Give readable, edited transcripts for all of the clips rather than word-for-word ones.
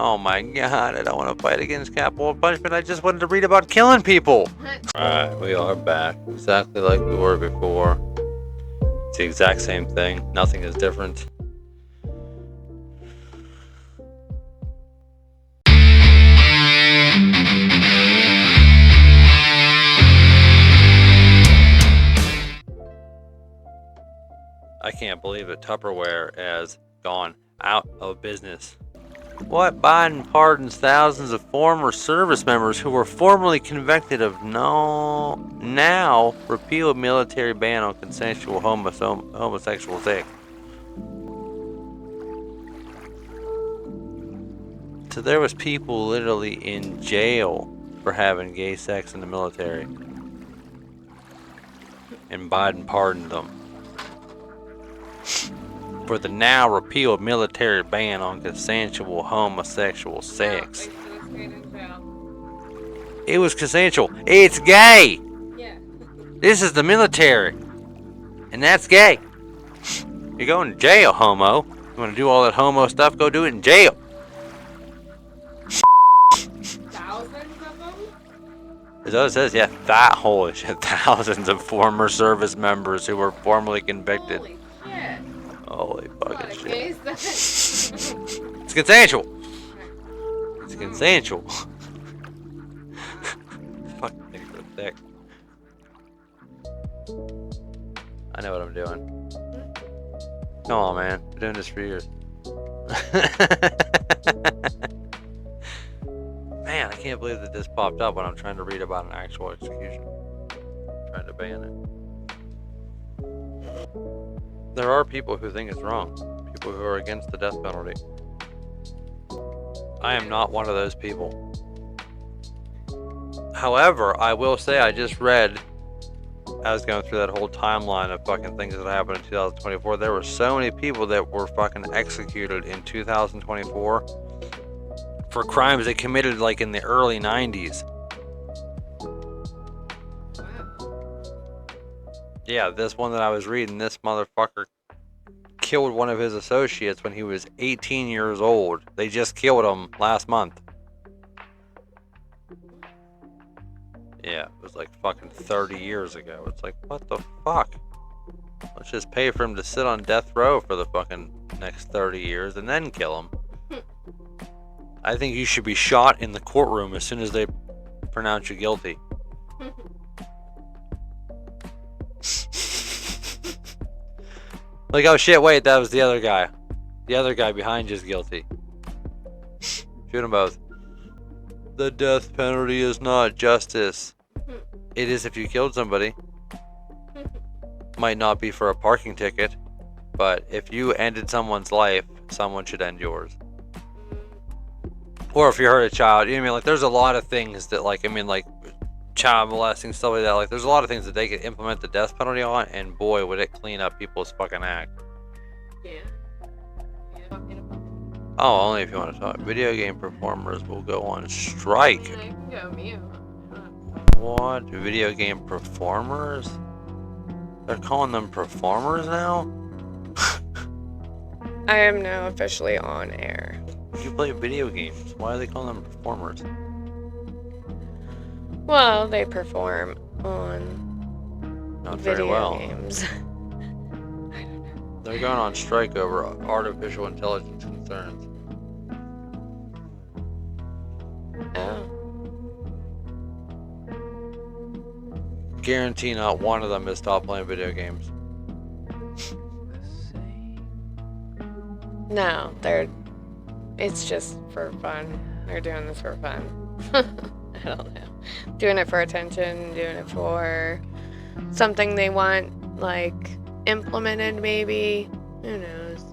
Oh my god, I don't want to fight against capital punishment. I just wanted to read about killing people. Alright, we are back. Exactly like we were before. It's the exact same thing. Nothing is different. I can't believe it. Tupperware has gone out of business. What? Biden pardons thousands of former service members who were formerly convicted of now repealed military ban on consensual homosexual sex. So there was people literally in jail for having gay sex in the military. And Biden pardoned them for the now repealed military ban on consensual homosexual sex. It was consensual. It's gay. Yeah. This is the military. And that's gay. You're going to jail, homo. You want to do all that homo stuff? Go do it in jail. Thousands of them? Is that what it says? Yeah, that holy shit. Thousands of former service members who were formerly convicted. Holy shit. Holy fucking shit. It's consensual. It's consensual. Fucking things are thick. I know what I'm doing. Come on, man. I've been doing this for years. Man, I can't believe that this popped up when I'm trying to read about an actual execution. I'm trying to ban it. There are people who think it's wrong. People who are against the death penalty. I am not one of those people. However, I will say I just read, I was going through that whole timeline of fucking things that happened in 2024. There were so many people that were fucking executed in 2024 for crimes they committed like in the early 90s. Yeah, this one that I was reading, this motherfucker killed one of his associates when he was 18 years old. They just killed him last month. Yeah, it was like fucking 30 years ago. It's like, what the fuck? Let's just pay for him to sit on death row for the fucking next 30 years and then kill him. I think you should be shot in the courtroom as soon as they pronounce you guilty. Like, oh shit, wait, that was the other guy. The other guy behind you is guilty. Shoot them both. The death penalty is not justice. It is if you killed somebody. Might not be for a parking ticket, but if you ended someone's life, someone should end yours. Or if you hurt a child, you know what I mean? Like, there's a lot of things that, like, I mean, like, child molesting, stuff like that. Like, there's a lot of things that they could implement the death penalty on, and boy, would it clean up people's fucking act. Yeah. Oh, only if you want to talk. Video game performers will go on strike. I can go mute. What? Video game performers? They're calling them performers now? I am now officially on air. You play video games. Why are they calling them performers? Well, they perform on Not video very well. games. I don't know. They're going on strike over artificial intelligence concerns. Oh. Guarantee not one of them has stopped playing video games. No, it's just for fun. They're doing this for fun. I don't know. Doing it for attention, doing it for something they want, like, implemented maybe. Who knows?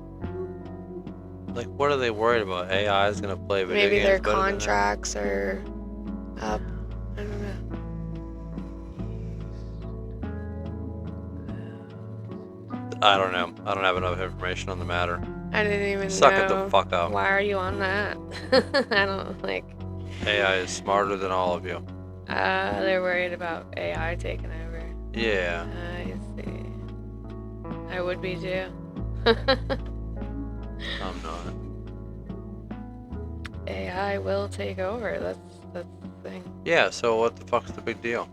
Like, what are they worried about? AI is gonna play video Maybe games their better than them? contracts are up. I don't know. I don't know. I don't have enough information on the matter. I didn't even Suck know. it the fuck up. Why are you on that? I don't like. AI is smarter than all of you. They're worried about AI taking over. Yeah. I see. I would be too. I'm not. AI will take over. That's the thing. Yeah, so what the fuck's the big deal?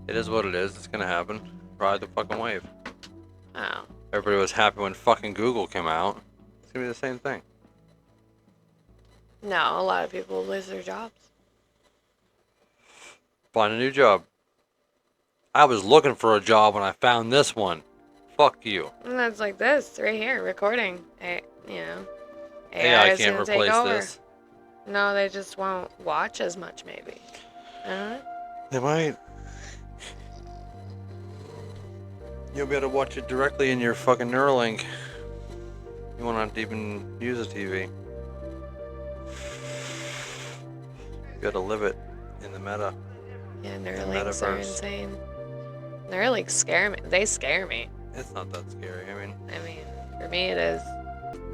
It is what it is. It's gonna happen. Ride the fucking wave. Oh. Everybody was happy when fucking Google came out. It's gonna be the same thing. No, a lot of people lose their jobs. Find a new job. I was looking for a job when I found this one. Fuck you. And that's like this right here, recording. AI AI is can't gonna take replace over. this. No, they just won't watch as much, maybe. I don't know. They might. You'll be able to watch it directly in your fucking Neuralink. You won't have to even use a TV. You gotta live it in the meta. Yeah, Neuralinks are metaverse. insane. Neuralinks scare me. They scare me. It's not that scary. I mean, For me it is.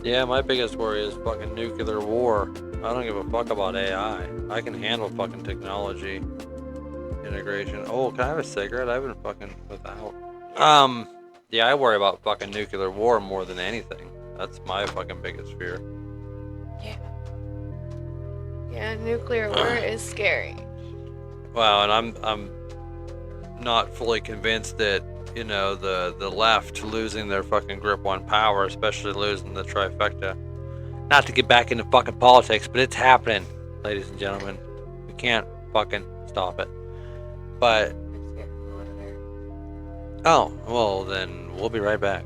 yeah, my biggest worry is fucking nuclear war. I don't give a fuck about AI. I can handle fucking technology integration. Oh, can I have a cigarette? I've been fucking without. Yeah, I worry about fucking nuclear war more than anything. That's my fucking biggest fear. Yeah, nuclear war is scary. Wow, and I'm not fully convinced that, you know, the left losing their fucking grip on power, especially losing the trifecta. Not to get back into fucking politics, but it's happening, ladies and gentlemen. We can't fucking stop it. But oh, well then we'll be right back.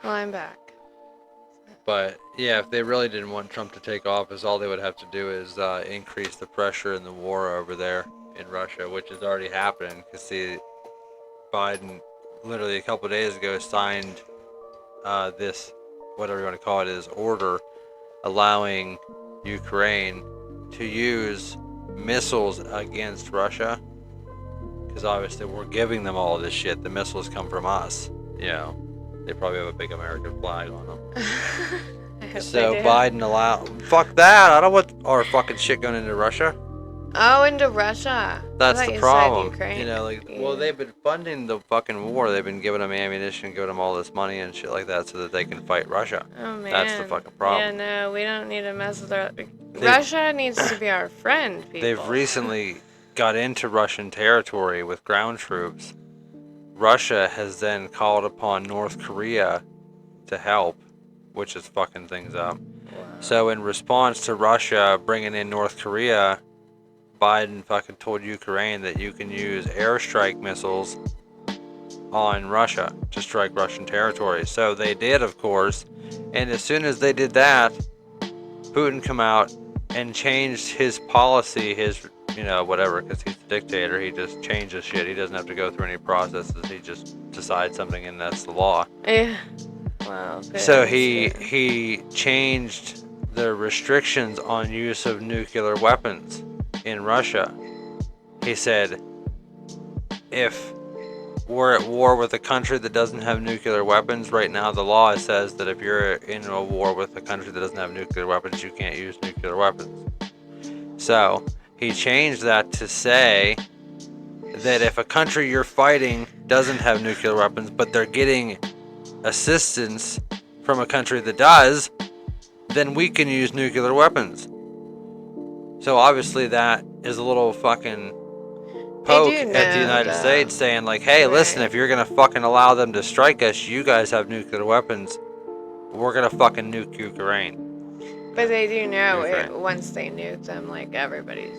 Well, I'm back. But yeah, if they really didn't want Trump to take office, all they would have to do is increase the pressure in the war over there in Russia, which is already happening. Because see, Biden literally a couple of days ago signed this, whatever you want to call it, is order allowing Ukraine to use missiles against Russia. Because obviously we're giving them all of this shit. The missiles come from us, you know. They probably have a big American flag on them. I hope So they do. Biden fuck that. I don't want our fucking shit going into Russia. Oh, into Russia. I That's thought the you said problem. Ukraine. You know, like, well, Yeah. they've been funding the fucking war. They've been giving them ammunition, giving them all this money and shit like that so that they can fight Russia. Oh man. That's the fucking problem. Yeah, no, we don't need to mess with our. Russia needs to be our friend, people. They've recently got into Russian territory with ground troops. Russia has then called upon North Korea to help, which is fucking things up. So in response to Russia bringing in North Korea, Biden fucking told Ukraine that you can use airstrike missiles on Russia to strike Russian territory. So they did, of course, and as soon as they did that, Putin come out and changed his policy, his, you know, whatever, because he's the dictator. He just changes shit. He doesn't have to go through any processes. He just decides something and that's the law. Yeah. Wow. So he changed the restrictions on use of nuclear weapons in Russia. He said, if we're at war with a country that doesn't have nuclear weapons, right now the law says that if you're in a war with a country that doesn't have nuclear weapons, you can't use nuclear weapons. So he changed that to say that if a country you're fighting doesn't have nuclear weapons, but they're getting assistance from a country that does, then we can use nuclear weapons. So obviously that is a little fucking poke at the United States saying like, hey, listen, if you're gonna fucking allow them to strike us, you guys have nuclear weapons, we're gonna fucking nuke Ukraine. But they do know Ukraine. once they nuke them, like everybody's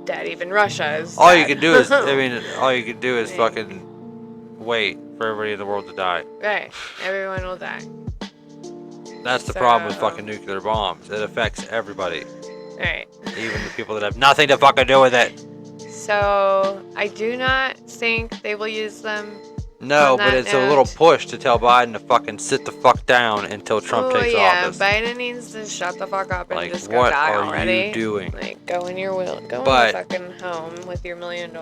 dead. Even Russia is. All dead. you can do is, I mean, all you can do is Right. fucking wait for everybody in the world to die. Right. Everyone will die. That's the problem with fucking nuclear bombs. It affects everybody, Right. even the people that have nothing to fucking do with it. So I do not think they will use them. No, On but that it's a little note- push to tell Biden to fucking sit the fuck down until Trump takes office. Biden needs to shut the fuck up and Like, just go what die are already. you doing? Like, go in your will, go But- in your fucking home with your $1 million.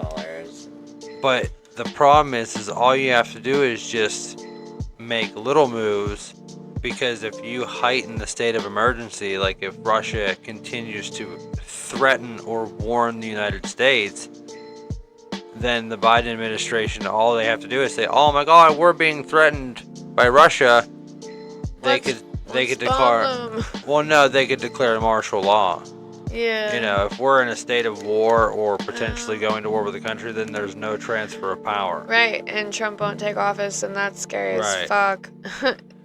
But the problem is all you have to do is just make little moves, because if you heighten the state of emergency, like if Russia continues to threaten or warn the United States, then the Biden administration, all they have to do is say, "Oh my God, we're being threatened by Russia." They could declare. Well, no, they could declare martial law. Yeah. You know, if we're in a state of war or potentially going to war with the country, then there's no transfer of power. Right, and Trump won't take office, and that's scary Right. as fuck.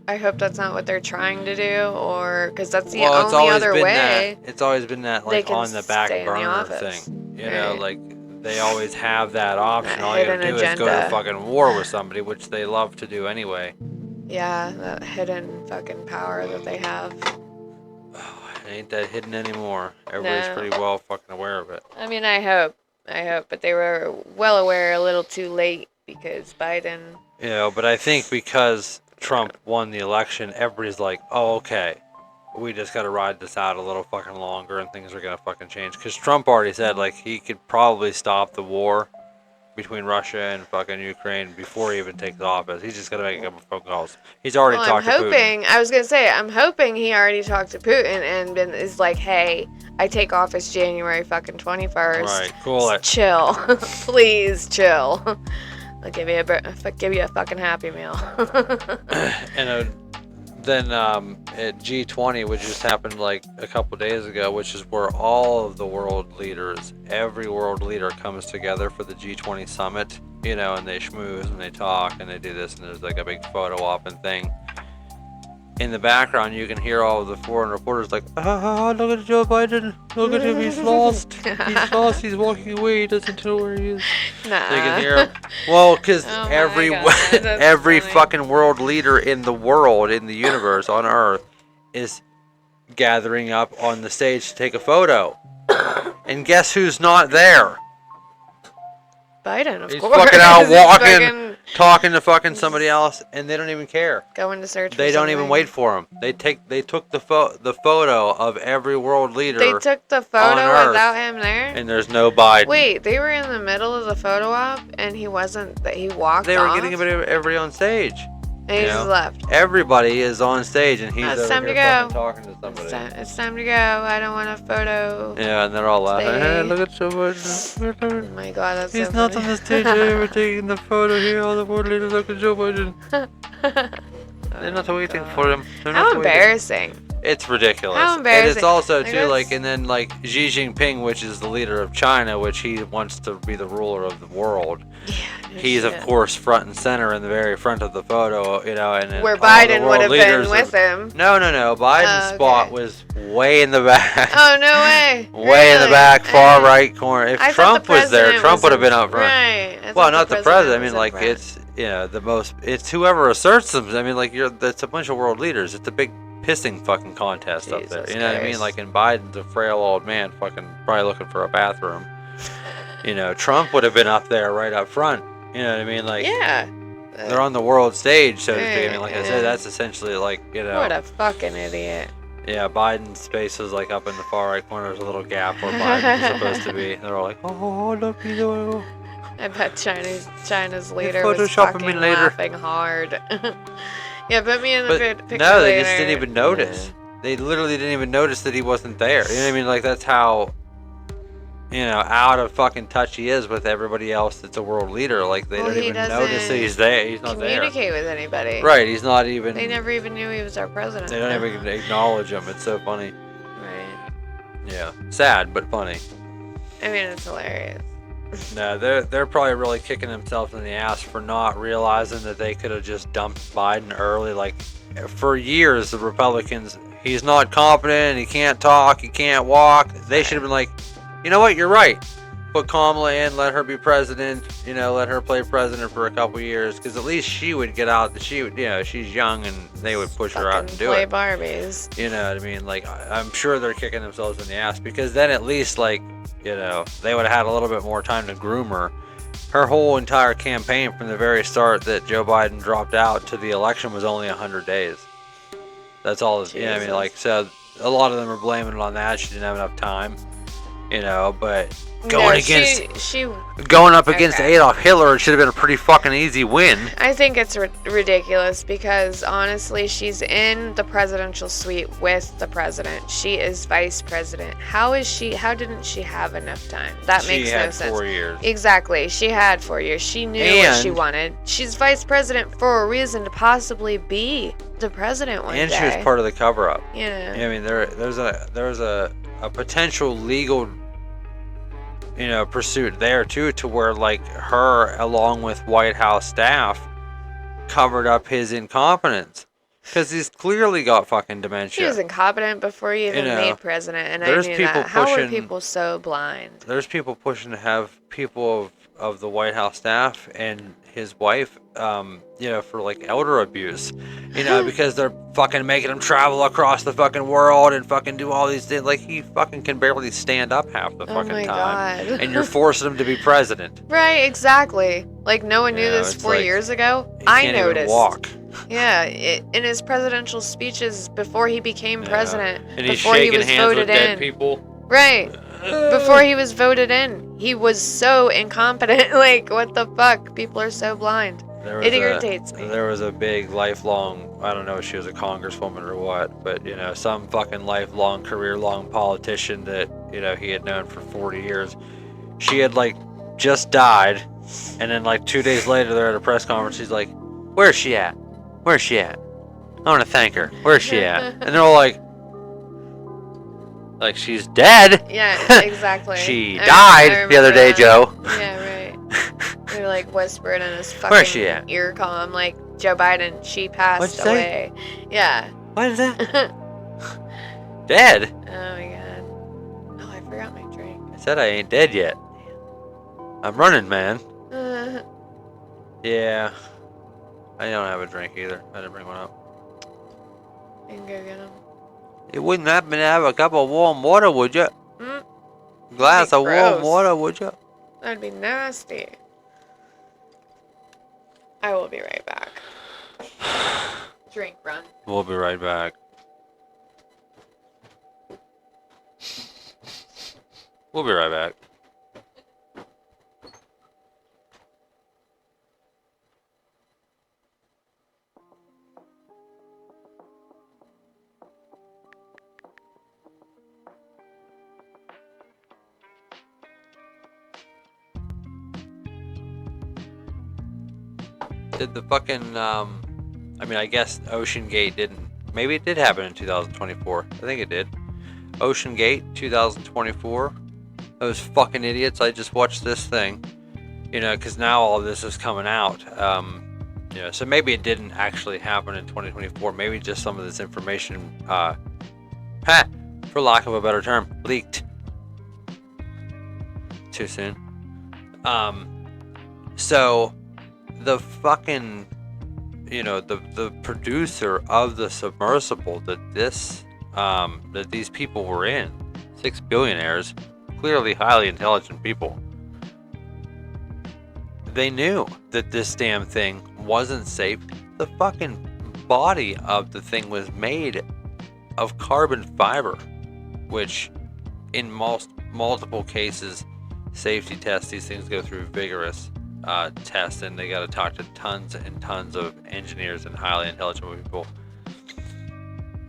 I hope that's not what they're trying to do, or because that's the Well, it's only always other been way. it's always been that they like can on the back stay in the burner office. thing. You know, Right. like they always have that option. That All you gotta hidden do is go to agenda. fucking war with somebody, which they love to do anyway. Yeah, that hidden fucking power that they have. Ain't that hidden anymore. Everybody's No. pretty well fucking aware of it. I mean, I hope, but they were well aware a little too late because Biden. You know, but I think because Trump won the election, everybody's like, oh, okay, we just gotta ride this out a little fucking longer and things are gonna fucking change. Because Trump already said, like, he could probably stop the war between Russia and fucking Ukraine before he even takes office. He's just gonna make a couple phone calls. He's already Well, talked to Putin. I was gonna say, I'm hoping he already talked to Putin and is like, hey, I take office January fucking 21st. Right, cool it. Chill, please chill. I'll give you a fucking Happy Meal. And then at G20, which just happened like a couple days ago, which is where all of the world leaders, every world leader comes together for the G20 summit, you know, and they schmooze and they talk and they do this, and there's like a big photo op and thing. In the background, you can hear all of the foreign reporters like, look at Joe Biden, look at him, he's lost, he's walking away, he doesn't know where he is. Nah. So you can hear him. Well, because Oh my every God, that's every funny. fucking world leader in the world, in the universe, on Earth, is gathering up on the stage to take a photo. And guess who's not there? Biden, of He's course. fucking out He's walking, fucking talking to fucking somebody else, and they don't even care. going to search. They for don't even something. wait for him. They took the photo of every world leader, They took the on photo Earth. without him there. and there's no Biden. Wait, they were in the middle of the photo op, and he wasn't. That he walked. They were off, getting everybody on stage. and he you just know? left. Everybody is on stage, and he's It's over time here to go. fucking talking to somebody. It's time to go. I don't want a photo. Yeah, and they're all laughing. Stay. Hey, look at Joe Oh Biden. my God, that's He's so not funny. on the stage. We're taking the photo here. All the world leaders look at Joe Biden. They're not waiting for him. They're not How waiting. embarrassing. It's ridiculous. How And it's embarrassing. also Like, too like, that's- and then like Xi Jinping, which is the leader of China, which he wants to be the ruler of the world. Yeah. He's of shit. course front and center in the very front of the photo, you know, and then Where all the Biden world would have been leaders with him. No. Biden's Oh, spot okay. was way in the back. Oh no way. Way in the Really? back, far I- right corner. If I thought Trump the was there, president Trump was would have in- been up front. Right. I Well, thought not the president. I was mean, in like front. it's the most. It's whoever asserts them. I mean, like that's a bunch of world leaders. It's a big pissing fucking contest up there. Jesus You know what I mean? Christ. Like, and Biden's a frail old man, fucking probably looking for a bathroom. You know, Trump would have been up there right up front. You know what I mean? Like, Yeah. they're on the world stage, so to speak. I mean, like I Yeah. said, that's essentially like, you know. What a fucking idiot. Yeah, Biden's face is like up in the far right corner. There's a little gap where Biden's supposed to be. They're all like, oh, look, he's a... I bet China's leader was photoshopping me fucking later. laughing hard. Yeah, put me in the But picture no, they later. just didn't even notice. They literally didn't even notice that he wasn't there. You know what I mean? Like, that's how, you know, out of fucking touch he is with everybody else that's a world leader. Like, they Well, don't he even doesn't notice that he's there. He's not there. Communicate with anybody. Right, he's not even... They never even knew he was our president. They don't even acknowledge him. It's so funny. Right. Yeah. Sad, but funny. I mean, it's hilarious. No, they're probably really kicking themselves in the ass for not realizing that they could have just dumped Biden early. Like, for years, the Republicans, he's not competent, he can't talk, he can't walk. They should have been like, you know what, you're right. Put Kamala in, let her be president, you know, let her play president for a couple years, because at least she would get out, she would, you know, she's young, and they would push her out and do play it. Barbies. You know what I mean? Like, I'm sure they're kicking themselves in the ass, because then at least, like, you know, they would have had a little bit more time to groom her. Her whole entire campaign from the very start that Joe Biden dropped out to the election was only 100 days. That's all. You know what I mean? Jesus. Like, so a lot of them are blaming it on that. She didn't have enough time. you know, but No, she going up against Okay. Adolf Hitler, it should have been a pretty fucking easy win. I think it's ridiculous because honestly, she's in the presidential suite with the president. She is vice president. How didn't she have enough time? That She makes had no sense. 4 years. Exactly. She had 4 years. She knew what she And- wanted. She's vice president for a reason to possibly be the president one And day. she was part of the cover-up. Yeah. I mean, there's a potential legal, you know, pursuit there too, to where like her along with White House staff covered up his incompetence, because he's clearly got fucking He dementia. was incompetent before he even You know, made president, and I there's knew people that. How are pushing- people so blind? There's people pushing to have people of the White House staff and his wife, you know, for like elder abuse, you know, because they're fucking making him travel across the fucking world and fucking do all these things. Like, he fucking can barely stand up half the Oh fucking my time. God. And you're forcing him to be president. Right, exactly. Like no one knew Yeah, this it's 4 like, years ago. He I can't even noticed. walk. Yeah, in his presidential speeches before he became Yeah. president, And he's before he shaking was hands with voted dead in. people. Right. Before he was voted in, he was so incompetent. Like, what the fuck? People are so blind. It irritates me. There was a big lifelong, I don't know if she was a congresswoman or what, but, you know, some fucking lifelong, career-long politician that, you know, he had known for 40 years. She had, like, just died, and then, like, 2 days later, they're at a press conference. He's like, where's she at? Where's she at? I want to thank her. Where's she at? And they're all like, she's dead. Yeah, exactly. She I died the other remember day, that. Joe. Yeah, right. They're like whispering in his Where's she fucking at? ear column, like Joe Biden, she passed What'd you say? away. Yeah. What is that? Oh Dead? my god. Oh, I forgot my drink. I said I ain't dead yet. I'm running, man. Uh, Yeah. I don't have a drink either. I didn't bring one up. I can go get them. You wouldn't happen to have a cup of warm water, would you? Mm, Glass of warm gross. water, would you? that'd be nasty. I will be right back. Drink run. We'll be right back. We'll be right back. Did the fucking, I mean, I guess Ocean Gate didn't. Maybe it did happen in 2024. I think it did. Ocean Gate 2024. Those fucking idiots. I just watched this thing. You know, because now all of this is coming out. You know, so maybe it didn't actually happen in 2024. Maybe just some of this information, for lack of a better term, leaked. Too soon. So the fucking, you know, the producer of the submersible that that these people were in, 6 billionaires, clearly highly intelligent people, they knew that this damn thing wasn't safe. The fucking body of the thing was made of carbon fiber, which in multiple cases, safety tests, these things go through vigorous tests, and they got to talk to tons and tons of engineers and highly intelligent people.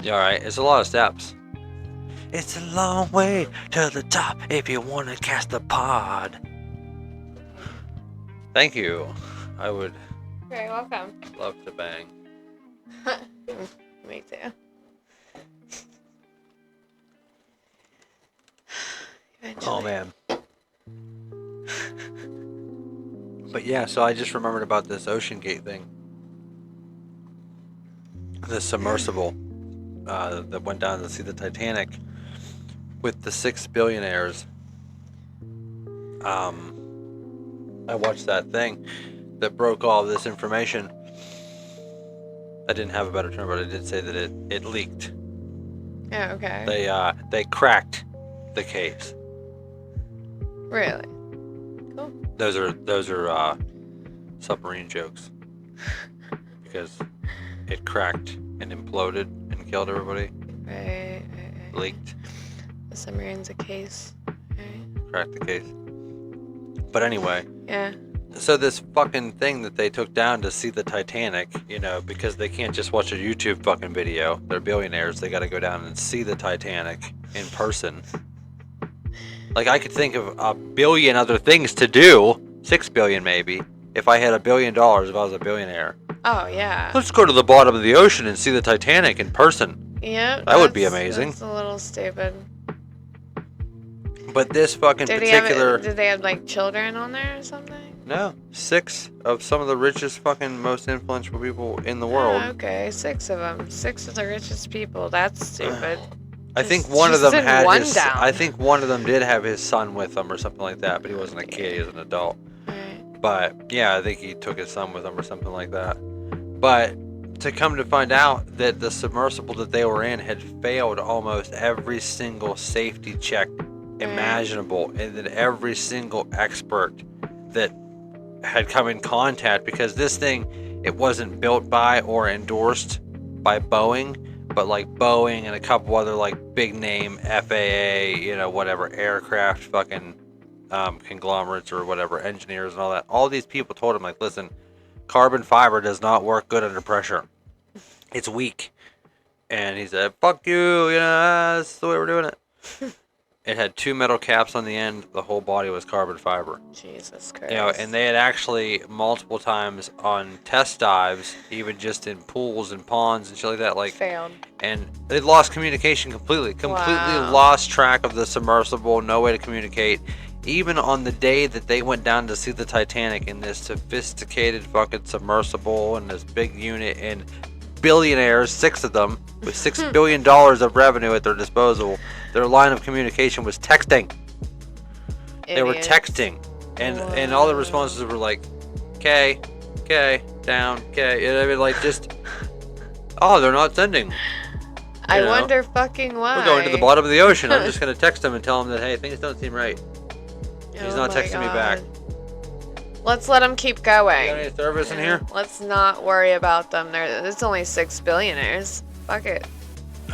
Yeah, all right, it's a lot of steps. It's a long way to the top if you want to cast the pod. Thank you. I would Very welcome. love to bang. Me too. Oh Eventually. man. But yeah, so I just remembered about this Ocean Gate thing. The submersible that went down to see the Titanic with the 6 billionaires. I watched that thing that broke all this information. I didn't have a better term, but I did say that it leaked. Yeah, okay. They cracked the case. Really? Cool. Those are submarine jokes, because it cracked and imploded and killed everybody. Right. Leaked. The submarine's a case. crack the case. But anyway, Yeah. so this fucking thing that they took down to see the Titanic, you know, because they can't just watch a YouTube fucking video. They're billionaires. They got to go down and see the Titanic in person. Like, I could think of a billion other things to do, 6 billion maybe, if I had $1 billion, if I was a billionaire. Oh, yeah. Let's go to the bottom of the ocean and see the Titanic in person. Yeah. That would be amazing. That's a little stupid. But this fucking Did particular... did they have, like, children on there or something? No. 6 of some of the richest fucking most influential people in the world. Oh, okay, 6 of them. 6 of the richest people. That's stupid. I think Just- one of just them send had one his... down. I think one of them did have his son with him or something like that, but he wasn't a kid, he was an adult. Right. But yeah, I think he took his son with him or something like that. But to come to find out that the submersible that they were in had failed almost every single safety check imaginable, and that every single expert that had come in contact, because this thing, it wasn't built by or endorsed by Boeing, but like Boeing and a couple other like big name FAA, you know, whatever, aircraft fucking conglomerates or whatever, engineers and all that. All these people told him, like, listen, carbon fiber does not work good under pressure. It's weak. And he said, fuck you, you know, that's the way we're doing it. It had 2 metal caps on the end. The whole body was carbon fiber. Jesus Christ. You know, and they had actually multiple times on test dives, even just in pools and ponds and shit like that, like, failed. and they lost communication completely. Wow. Lost track of the submersible, no way to communicate. Even on the day that they went down to see the Titanic in this sophisticated fucking submersible and this big unit, and billionaires, 6 of them, with $6 billion of revenue at their disposal, their line of communication was texting. They were Idiots. texting. And all the responses were like, okay, down, okay. And I mean, like, just, oh, they're not sending. I You know? wonder fucking why. We're going to the bottom of the ocean. I'm just going to text them and tell them that, hey, things don't seem right. He's not my texting me back. Let's let them keep You going. got any service in here? Let's not worry about them. It's only 6 billionaires. Fuck it.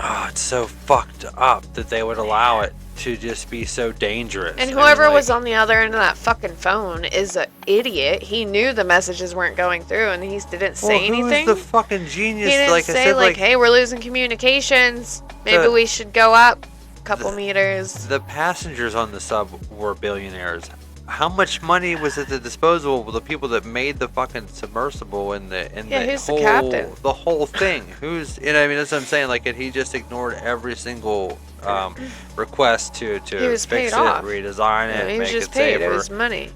Oh, it's so fucked up that they would allow it to just be so dangerous. And I whoever mean, was like, on the other end of that fucking phone is an idiot. He knew the messages weren't going through, and he didn't say anything. Who's the fucking genius? He didn't like say, I said, like, hey, we're losing communications. Maybe The- we should go up a couple meters. the passengers on the sub were billionaires. How much money was at the disposal of the people that made the fucking submersible and who's the captain? the whole thing? Who's, you know, I mean, that's what I'm saying. Like, and he just ignored every single request to He was fix paid it, off. redesign it, He was make just it paid. safer. It was money.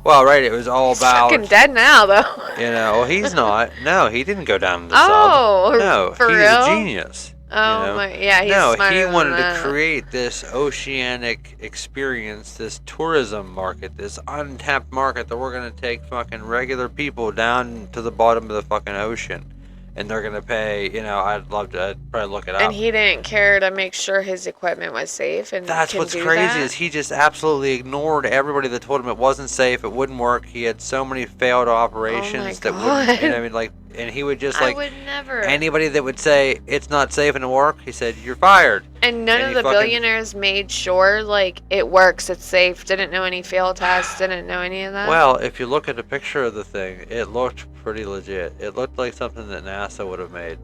Well, right, it was all He's about, fucking dead now, though. you know. Well, he's not. No, he didn't go down to the Oh, sub. No, for he's real? a genius. Oh you know? my, yeah, he's No, smarter he than wanted to that. create this oceanic experience, this tourism market, this untapped market that we're going to take fucking regular people down to the bottom of the fucking ocean. And they're going to pay, you know, I'd probably look it up. And he didn't care to make sure his equipment was safe. And That's can what's do crazy that? is he just absolutely ignored everybody that told him it wasn't safe, it wouldn't work. He had so many failed operations that wouldn't, you know, I mean, like, and he would just, I like, would never. anybody that would say it's not safe and it'll work, he said, you're fired. And none and of he the fucking- billionaires made sure, like, it works, it's safe, didn't know any fail tests, didn't know any of that. Well, if you look at a picture of the thing, it looked pretty legit. It looked like something that NASA would have made.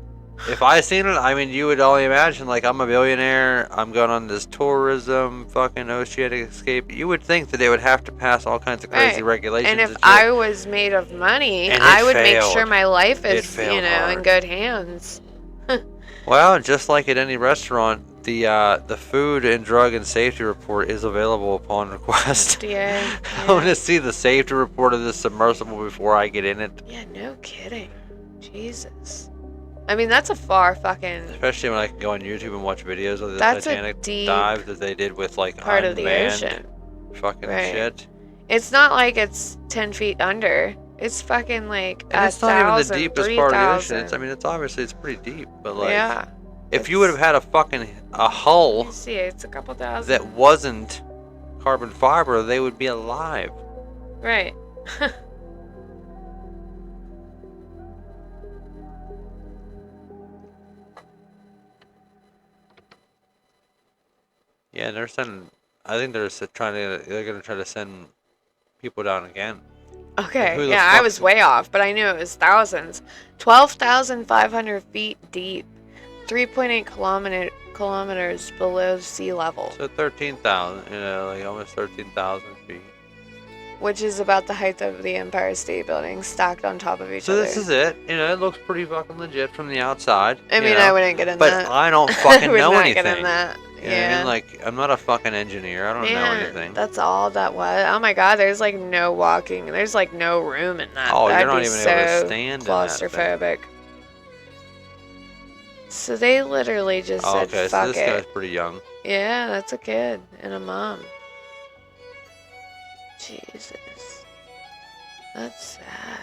If I seen it, I mean, you would only imagine, like, I'm a billionaire, I'm going on this tourism, fucking oceanic escape. You would think that they would have to pass all kinds of crazy Right. regulations. And if shit. I was made of money, And it I would make failed. sure my life It is, failed you know, in hard. good hands. Well, just like at any restaurant, the food and drug and safety report is available upon request. Yeah. I want to see the safety report of this submersible before I get in it. Yeah, no kidding. Jesus. I mean, that's a far fucking Especially when I can go on YouTube and watch videos of the That's a Titanic deep dive that they did with, like, part of the unmanned ocean. fucking Right. shit. It's not like it's 10 feet under. It's fucking like And it's not even the 1,000, deepest part of the ocean. 3,000. It's, I mean, it's obviously it's pretty deep, but like, yeah. if you would have had a hull You see, it's a couple thousand. that wasn't carbon fiber, they would be alive. Right. Yeah, and they're sending. I think they're gonna try to send people down again. Okay, Who the yeah, I fuck- was way off, but I knew it was thousands. 12,500 feet deep, 3.8 kilometers below sea level, So 13,000, like almost 13,000 feet. which is about the height of the Empire State Building, stacked on top of each So other. this is it. It looks pretty fucking legit from the outside. I mean, I wouldn't get in But that. I don't I fucking would know not anything. get in that. You know what I Yeah. mean? Like, I'm not a fucking engineer. I don't know Man, anything. that's all that was. Oh my god, there's like no walking. There's like no room in that. Oh, That'd you're not be even so able to stand in that thing. claustrophobic. So they literally just Oh, said, okay, so fuck this it. guy's pretty young. Yeah, that's a kid and a mom. Jesus. That's sad.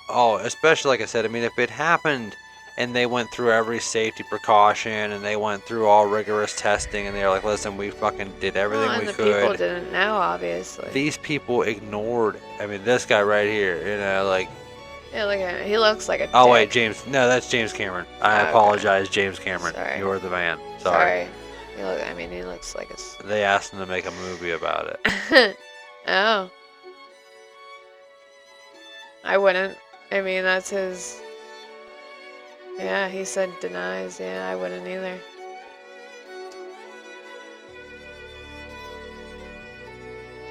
Oh, especially like I said, I mean, if it happened and they went through every safety precaution and they went through all rigorous testing and they were like, listen, we fucking did everything Well, and we the people could. didn't know, obviously. These people ignored. I mean, this guy right here, like. Yeah, look at him. He looks like a Oh dick. wait, James. No, that's James Cameron. I Okay. apologize, James Cameron. Sorry. You're the man. Sorry. He looks like a... They asked him to make a movie about it. Oh. I wouldn't. I mean, that's his... Yeah, he said denies. Yeah, I wouldn't either.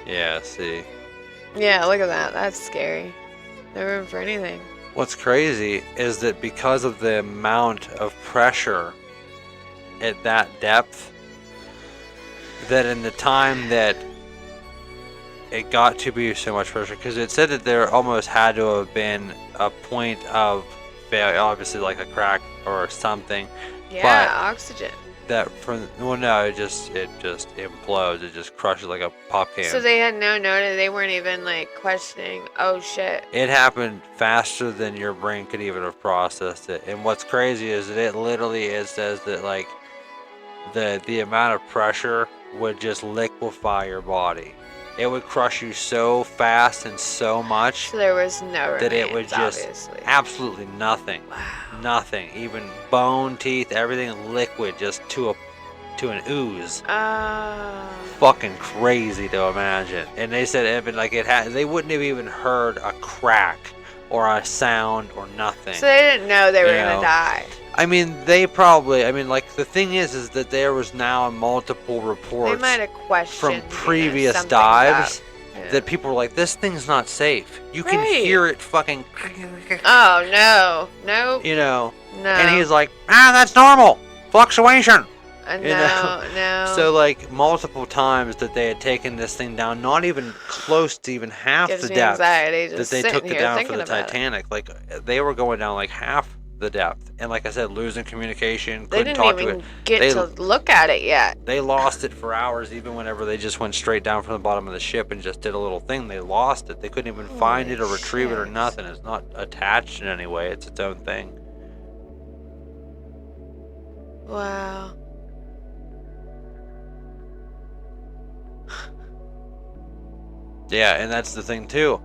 Yeah, see. Yeah, look at that. That's scary. No room for anything. What's crazy is that because of the amount of pressure at that depth, that in the time that it got to be so much pressure, because it said that there almost had to have been a point of failure, obviously like a crack or something, Yeah, oxygen. that from, well no, it just implodes, it just crushes like a pop can. So they had no notice. They weren't even like questioning, oh shit. It happened faster than your brain could even have processed it. And what's crazy is that it literally says that like the amount of pressure would just liquefy your body. It would crush you so fast and so much So there was no remains, that it would just obviously. absolutely nothing. Wow. Nothing. Even bone, teeth, everything liquid just to an ooze. Fucking crazy to imagine. And they said they wouldn't have even heard a crack or a sound or nothing. So they didn't know they were You gonna know. die. I mean, like the thing is that there was now multiple They reports might have questioned from previous something dives about- yeah. that people were like, this thing's not safe. You can Right. hear it fucking, Oh no, no, no. no. And he's like, that's normal. Fluctuation. you know. No. So like multiple times that they had taken this thing down, not even close to even half gives the me depth anxiety that just they sitting took it here down for thinking the about it. Titanic. Like they were going down like half the depth, and like I said, losing communication, They couldn't didn't talk to even it. get They- to look at it yet. They lost it for hours, even whenever they just went straight down from the bottom of the ship and just did a little thing. They lost it. They couldn't even find it or Holy retrieve it or shit. nothing. It's not attached in any way. It's its own thing. Wow. Yeah, and that's the thing too.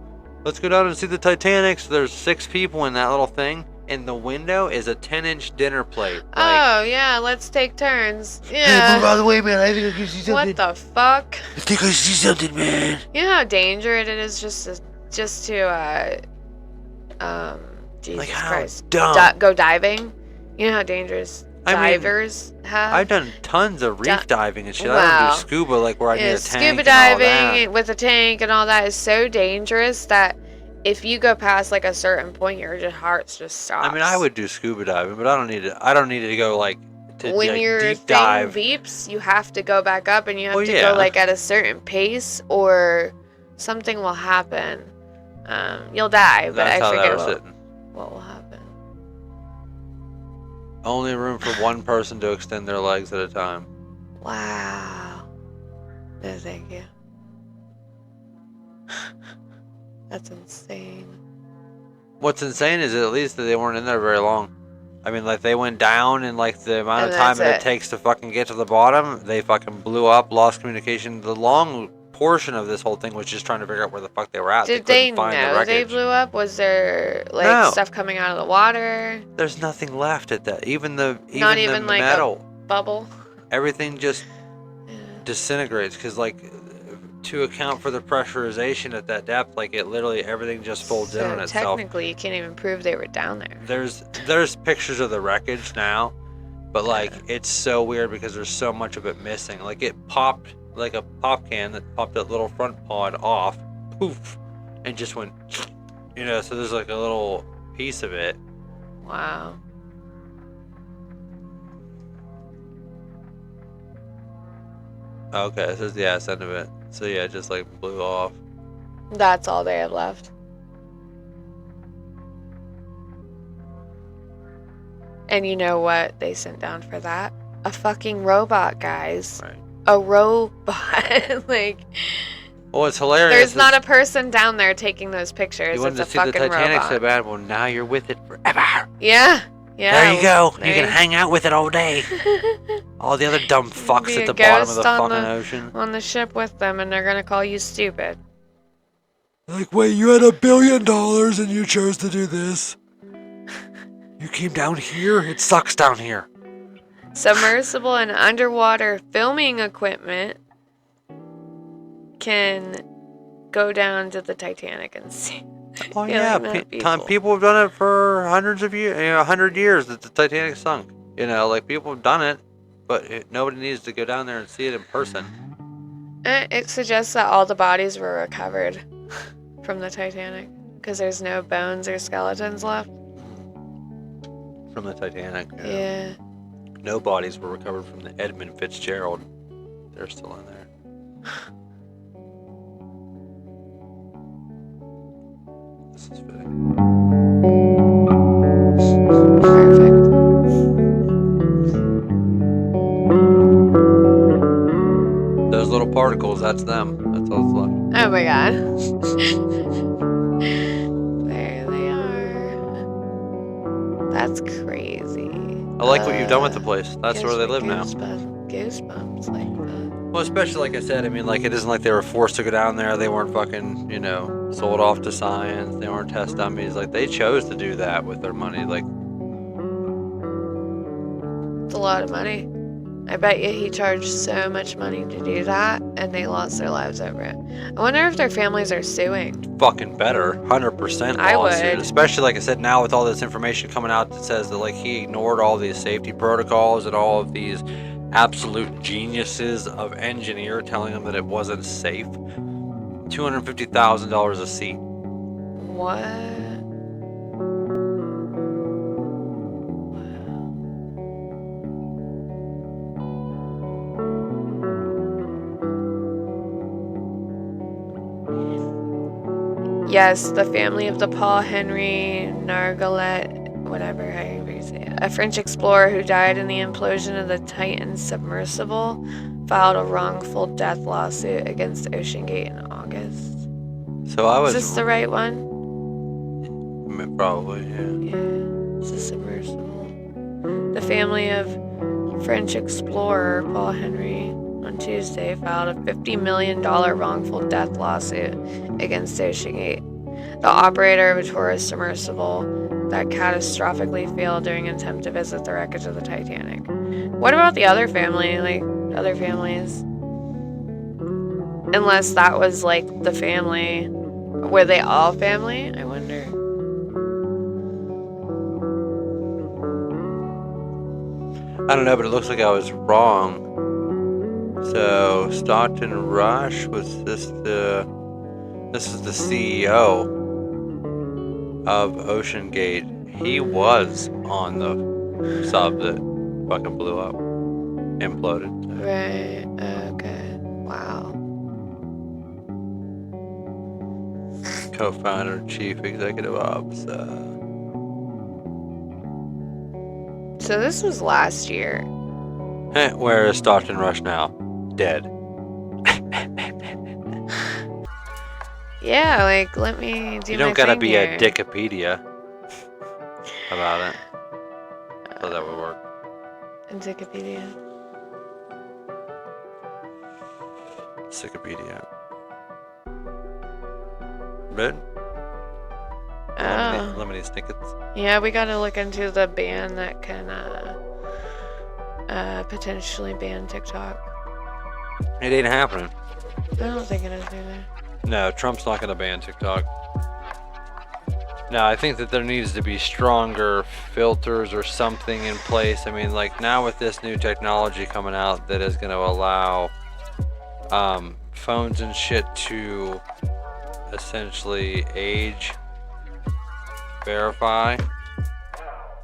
Let's go down and see the Titanic. So there's 6 people in that little thing, and the window is a 10-inch dinner plate. Like, Oh yeah, let's take turns. hey, by Yeah. the way, man, I think I can see something. What the fuck? I think I see something, man. You know how dangerous it is just to Jesus Like how Christ, dumb. go diving. You know how dangerous I mean, divers have. I've done tons of reef Di- diving and shit. I Wow. don't do scuba like where I need Yeah, a tank scuba and all diving that. with a tank and all that is so dangerous that if you go past like a certain point, your heart just stops. I mean, I would do scuba diving, but I don't need to go like to When like, your deep thing dive. beeps, you have to go back up and you have Well, to yeah. go like at a certain pace or something will happen. You'll die, but That's I how they forget were sitting. what will happen. Only room for one person to extend their legs at a time. Wow. No, thank you. That's insane. What's insane is at least that they weren't in there very long. I mean, like they went down, and like the amount And of time that's that it it. takes to fucking get to the bottom, they fucking blew up, lost communication. The long portion of this whole thing was just trying to figure out where the fuck they were at. Did they they couldn't find the know they wreckage. blew up? Was there like No. stuff coming out of the water? There's nothing left at that. Even the Not even the like a metal, bubble? everything just Yeah. disintegrates because like to account for the pressurization at that depth, like it literally everything just folds in on So itself. technically, you can't even prove they were down there. There's pictures of the wreckage now, but like it's so weird because there's so much of it missing. Like it popped like a pop can that popped that little front pod off, poof, and just went, you know. So there's like a little piece of it. Wow. Okay, this is the ass end of it. So yeah, it just like blew off. That's all they have left. And you know what they sent down for that? A fucking robot, guys. Right. A robot. Like, Well, it's hilarious. there's not a person down there taking those pictures. You wanted It's to a see the fucking Titanic robot. so bad. Well, now you're with it forever. Yeah. Yeah. There you go. there You can you- hang out with it all day. All the other dumb fucks Be at a the bottom of ghost the on fucking the- ocean. on the ship with them, and they're gonna call you stupid. Like, wait, you had $1 billion and you chose to do this? You came down here? It sucks down here. Submersible and underwater filming equipment can go down to the Titanic and see. Oh feeling yeah, that people. people have done it for hundreds of years, 100 years that the Titanic sunk. You know, like people have done it, but nobody needs to go down there and see it in person. It suggests that all the bodies were recovered from the Titanic because there's no bones or skeletons left. From the Titanic. Yeah. No bodies were recovered from the Edmund Fitzgerald. They're still in there. This is fitting. Perfect. Those little particles, that's them. That's all that's left. Oh my god. There they are. That's crazy. I like what you've done with the place. That's Gives where they me live now. Goosebumps like that. Well, especially like I said, I mean, like it isn't like they were forced to go down there. They weren't fucking, you know, sold off to science. They weren't test dummies. Like they chose to do that with their money. Like, It's a lot of money. I bet you he charged so much money to do that, and they lost their lives over it. I wonder if their families are suing. fucking better, 100% I lawsuit. would. Especially like I said, now with all this information coming out that says that like he ignored all these safety protocols and all of these absolute geniuses of engineer telling him that it wasn't safe. $250,000 a seat. What? Yes, the family of the Paul Henry Nargalet, whatever, however you say it, a French explorer who died in the implosion of the Titan submersible, filed a wrongful death lawsuit against OceanGate in August. So I was Is this the right one? probably, yeah. Yeah, it's a submersible. The family of French explorer Paul Henry on Tuesday filed a $50 million wrongful death lawsuit against OceanGate, the operator of a tourist submersible that catastrophically failed during an attempt to visit the wreckage of the Titanic. What about the other family, like other families? Unless that was like the family. Were they all family? I wonder. I don't know, but it looks like I was wrong. So Stockton Rush was this is the CEO of OceanGate. He was on the sub that fucking blew up, imploded. Right. Okay. Wow. Co-founder, chief executive officer. So this was last year. Where is Stockton Rush now? Dead. Yeah, like let me do You my don't gotta thing be here. a Dickopedia about it. So that would work. Encyclopedia. Wikipedia. Red? Oh. Lemony Snickets. Yeah, we gotta look into the ban that can potentially ban TikTok. It ain't happening. I don't think it is either. No, Trump's not going to ban TikTok. No, I think that there needs to be stronger filters or something in place. I mean, like now with this new technology coming out that is going to allow phones and shit to essentially age verify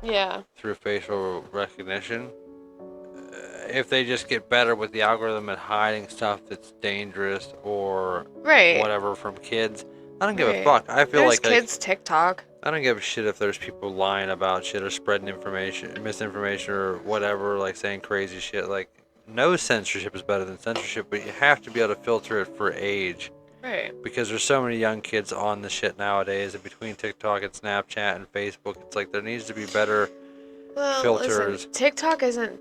Yeah. through facial recognition. If they just get better with the algorithm at hiding stuff that's dangerous or Right. whatever from kids, I don't give a Right. fuck. I feel There's like kids TikTok. I don't give a shit if there's people lying about shit or spreading information, misinformation or whatever, like saying crazy shit. Like, no censorship is better than censorship, but you have to be able to filter it for age. Right. Because there's so many young kids on the shit nowadays, and between TikTok and Snapchat and Facebook, it's like there needs to be better filters. Listen, TikTok isn't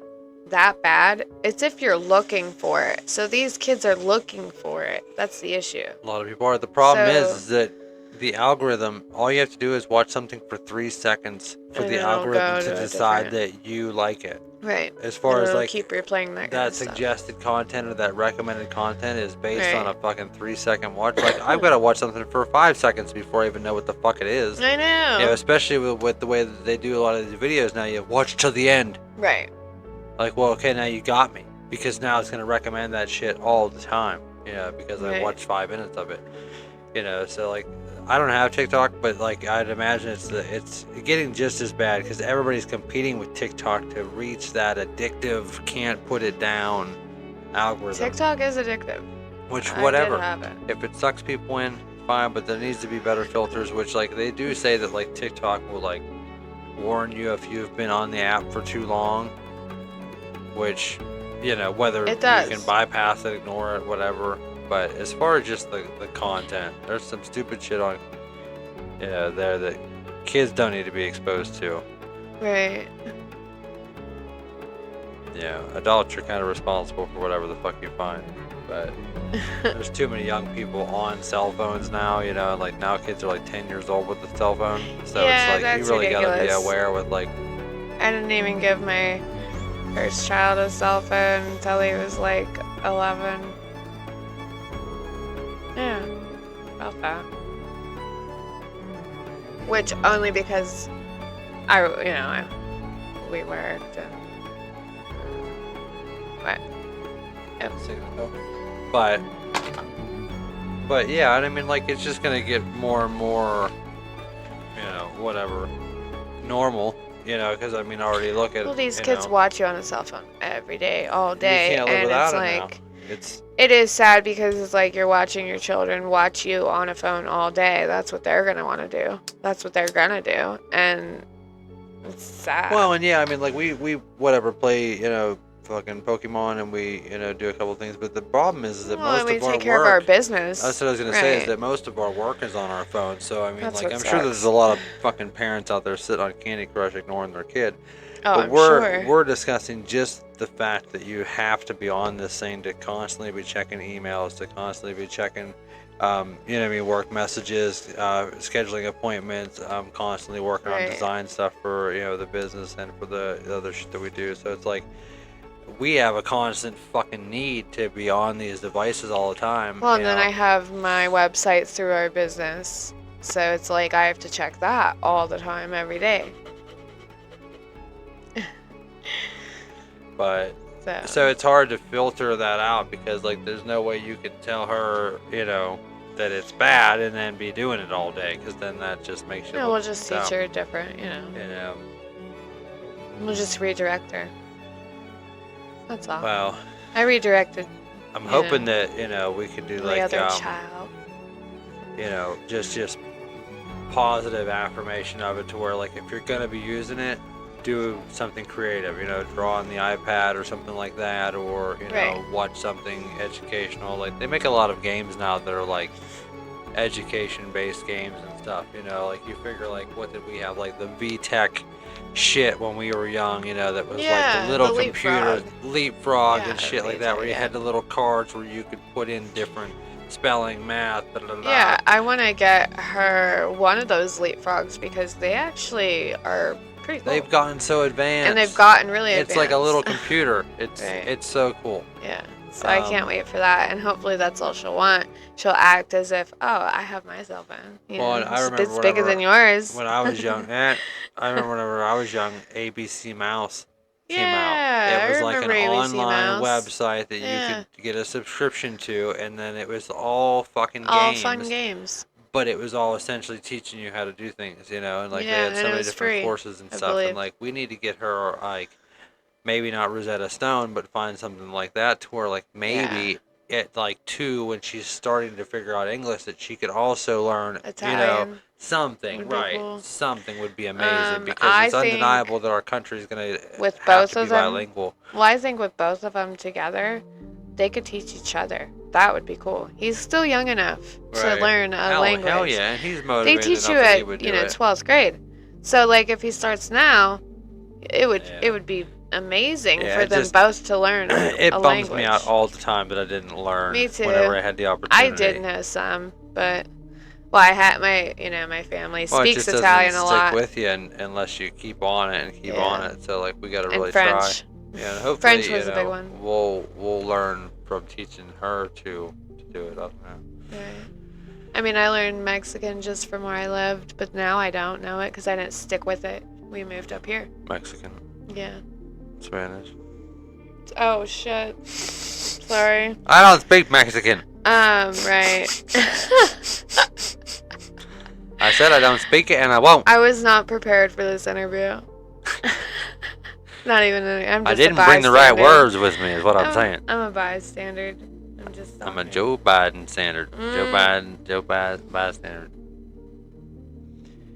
that bad. It's if you're looking for it. So these kids are looking for it. That's the issue. A lot of people are. The problem So- is that the algorithm, all you have to do is watch something for 3 seconds for And the it'll algorithm go to to a decide different- that you like it. Right. As far And as it'll like keep replaying that kind that of stuff. suggested content or that recommended content is based on Right. a fucking 3-second watch. Like I've got to watch something for 5 seconds before I even know what the fuck it is. I know. You know, especially with the way that they do a lot of these videos now. You watch till the end. Right. Like, well, okay, now you got me because now it's gonna recommend that shit all the time. You know, because I Right. watched 5 minutes of it. You know, so like I don't have TikTok, but like I'd imagine it's getting just as bad because everybody's competing with TikTok to reach that addictive, can't put it down algorithm. TikTok is addictive. Which I whatever. did have it. If it sucks people in, fine, but there needs to be better filters. Which like they do say that like TikTok will like warn you if you've been on the app for too long. Which, you know, whether It does. you can bypass it, ignore it, whatever. But as far as just the content, there's some stupid shit on, you know, there that kids don't need to be exposed to. Right. Yeah, adults are kind of responsible for whatever the fuck you find. But there's too many young people on cell phones now, you know, like now kids are like 10 years old with a cell phone. So Yeah, it's like you that's really gotta be ridiculous. aware with like, I didn't even give my first child a cell phone until he was like 11. Yeah, about that. Which only because we worked and what? but yeah, I mean, like it's just gonna get more and more, you know, whatever, normal, you know, because I mean, I already look at Well, these you kids know, watch you on a cell phone every day, all day, you can't live and without it's it like now. It's it is sad because it's like you're watching your children watch you on a phone all day. That's what they're gonna want to do. That's what they're gonna do, and it's sad. well, and yeah, I mean, like we whatever play, you know, fucking Pokemon, and we, you know, do a couple things. But the problem is that well, most and we of our take care of our work. business. That's what I was gonna say is Right. that most of our work is on our phone. So I mean, That's like what I'm sure there's sucks. a lot of fucking parents out there sitting on Candy Crush ignoring their kid. Oh, But I'm we're sure. we're discussing just the fact that you have to be on this thing to constantly be checking emails, to constantly be checking, you know what I mean, work messages, scheduling appointments, constantly working on Right. design stuff for, you know, the business and for the other shit that we do. So it's like we have a constant fucking need to be on these devices all the time. Well, you and then know. I have my website through our business, so it's like I have to check that all the time, every day. But So, so it's hard to filter that out because like there's no way you can tell her, you know, that it's bad and then be doing it all day because then that just makes you no, look we'll just dumb, teach her different, you know. We'll just redirect her. That's all. Well, I redirected I'm you hoping know, that, you know, we could do the like other child. you know, just positive affirmation of it to where like if you're gonna be using it, do something creative, you know, draw on the iPad or something like that, or you know, Right. watch something educational. Like they make a lot of games now that are like education-based games and stuff. You know, like you figure like what did we have, like the VTech shit when we were young, you know, that was like Yeah, the little the computer leapfrog Yeah, and shit like that, where you yeah. had the little cards where you could put in different spelling, math, blah, blah, blah. Yeah, I want to get her one of those leapfrogs because they actually are pretty cool. They've gotten so advanced. and they've gotten really It's like a little advanced. computer. It's Right. it's so cool. Yeah. So I can't wait for that, and hopefully that's all she'll want. She'll act as if, oh, I have my cell phone. You Well, know, and I remember it's bigger than yours. when I was young. I remember whenever I was young, ABC Mouse came out. Yeah, It was I like an remember ABC online Mouse. website that Yeah. you could get a subscription to, and then it was all fucking All games. fun games. But it was all essentially teaching you how to do things, you know, and like Yeah, they had and so it many was different free, courses and I stuff, believe. and like we need to get her like maybe not Rosetta Stone, but find something like that to where like maybe at like 2 when she's starting to figure out English that she could also learn, you know, Italian something, would be right? cool. Something would be amazing because I it's undeniable that our country is gonna with have both to be of them- bilingual. Well, I think with both of them together, they could teach each other. That would be cool. He's still young enough to Right. learn a language. Hell yeah, and he's They motivated teach enough you that he at would you do know it. 12th grade. So like if he starts now, it would Yeah. be amazing Yeah, for it them just- both to learn It a bums language. me out all the time that I didn't learn. Me too. Whenever I had the opportunity. I did know some, but well, I had my my family Well, it speaks just Italian doesn't a stick lot. with you unless you keep on it and keep Yeah. on it. So like we gotta really And French. try. Yeah, and hopefully French was a big one. We'll learn from teaching her to do it. I don't know. Right. I mean, I learned Mexican just from where I lived, but now I don't know it because I didn't stick with it. We moved up here. Mexican, Yeah. Spanish. Oh shit. Sorry. I don't speak Mexican. Right. I said I don't speak it and I won't. I was not prepared for this interview. Not even. I'm just I didn't a bring the right bystander. words with me, is what I'm saying. I'm a bystander. I'm just. I'm a talking. Joe Biden standard. Mm. Joe Biden standard.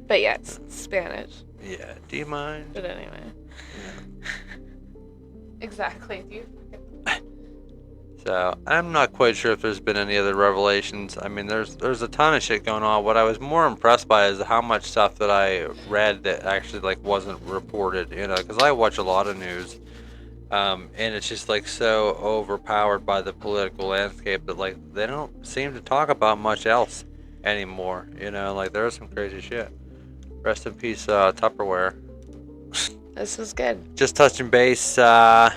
But yeah, it's Spanish. Yeah. Do you mind? But anyway. Exactly. Do you? So I'm not quite sure if there's been any other revelations. I mean, there's a ton of shit going on. What I was more impressed by is how much stuff that I read that actually like wasn't reported. You know, because I watch a lot of news, and it's just like so overpowered by the political landscape that like they don't seem to talk about much else anymore. You know, like there's some crazy shit. Rest in peace, Tupperware. This is good. Just touching base. Yeah.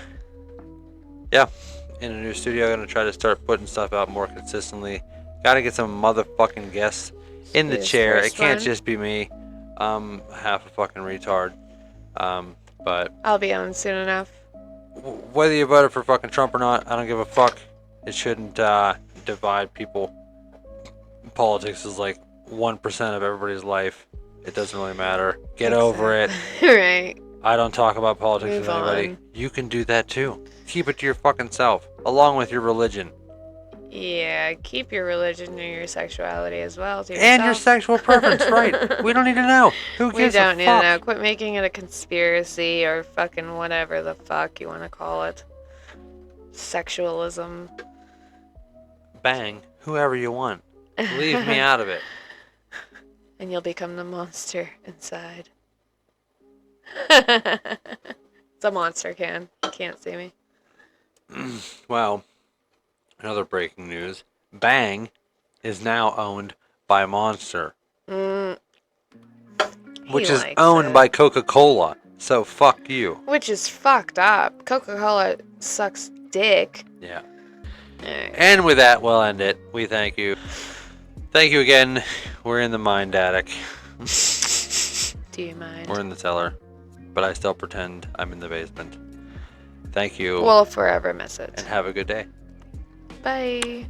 In a new studio, I'm gonna try to start putting stuff out more consistently. Gotta get some motherfucking guests in the This chair. It first can't one? just be me. I'm half a fucking retard. But I'll be on soon enough. whether you voted for fucking Trump or not, I don't give a fuck. It shouldn't divide people. Politics is like 1% of everybody's life. It doesn't really matter. Get over it. Right. I don't talk about politics Move with anybody. on. You can do that too. Keep it to your fucking self, along with your religion Yeah, keep your religion and your sexuality as well. To and your yourself. sexual preference. Right? We don't need to know. Who We gives don't a need fuck? to know. Quit making it a conspiracy or fucking whatever the fuck you want to call it. Sexualism. Bang, whoever you want. Leave me out of it. And you'll become the monster inside. It's a monster can. You can't see me. Well, another breaking news. Bang is now owned by Monster, Mm, which he is likes owned it. by Coca-Cola. So fuck you. Which is fucked up. Coca-Cola sucks dick. Yeah. Alright. And with that, we'll end it. We thank you. Thank you again. We're in the mind attic. Do you mind? We're in the cellar. But I still pretend I'm in the basement. Thank you. We'll forever miss it. And have a good day. Bye.